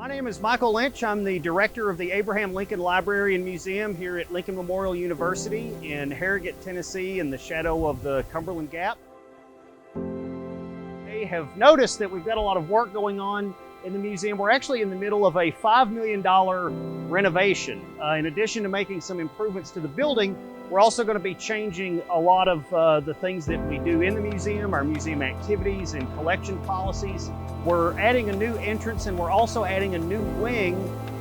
My name is Micheal Lynch. I'm the director of the Abraham Lincoln Library and Museum here at Lincoln Memorial University in Harrogate, Tennessee, in the shadow of the Cumberland Gap. They have noticed that we've got a lot of work going on in the museum. We're actually in the middle of a $5 million renovation. In addition to making some improvements to the building, we're also going to be changing a lot of the things that we do in the museum, our museum activities and collection policies. We're adding a new entrance, and we're also adding a new wing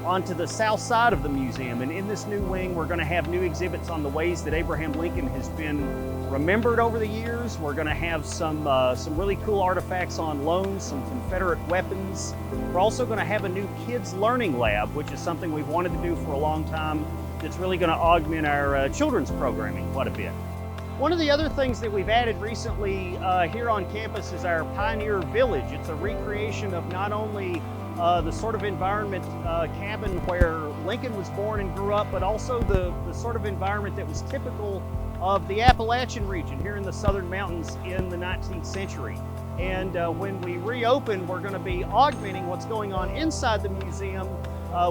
onto the south side of the museum. And in this new wing, we're going to have new exhibits on the ways that Abraham Lincoln has been remembered over the years. We're going to have some really cool artifacts on loan, some Confederate weapons. We're also going to have a new kids learning lab, which is something we've wanted to do for a long time. That's really going to augment our children's programming quite a bit. One of the other things that we've added recently here on campus is our Pioneer Village. It's a recreation of not only the sort of environment cabin where Lincoln was born and grew up, but also the sort of environment that was typical of the Appalachian region here in the Southern Mountains in the 19th century. And when we reopen, we're going to be augmenting what's going on inside the museum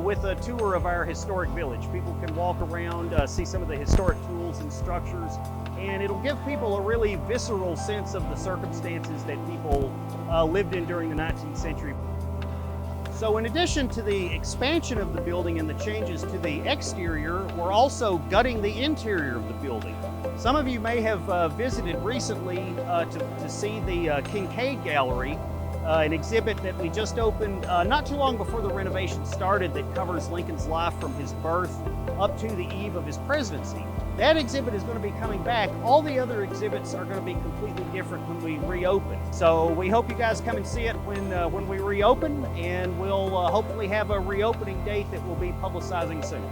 with a tour of our historic village. People can walk around, see some of the historic tools and structures, and it'll give people a really visceral sense of the circumstances that people lived in during the 19th century. So in addition to the expansion of the building and the changes to the exterior, we're also gutting the interior of the building. Some of you may have visited recently to see the Kincaid Gallery, an exhibit that we just opened not too long before the renovation started that covers Lincoln's life from his birth up to the eve of his presidency. That exhibit is going to be coming back. All the other exhibits are going to be completely different when we reopen. So we hope you guys come and see it when we reopen, and we'll hopefully have a reopening date that we'll be publicizing soon.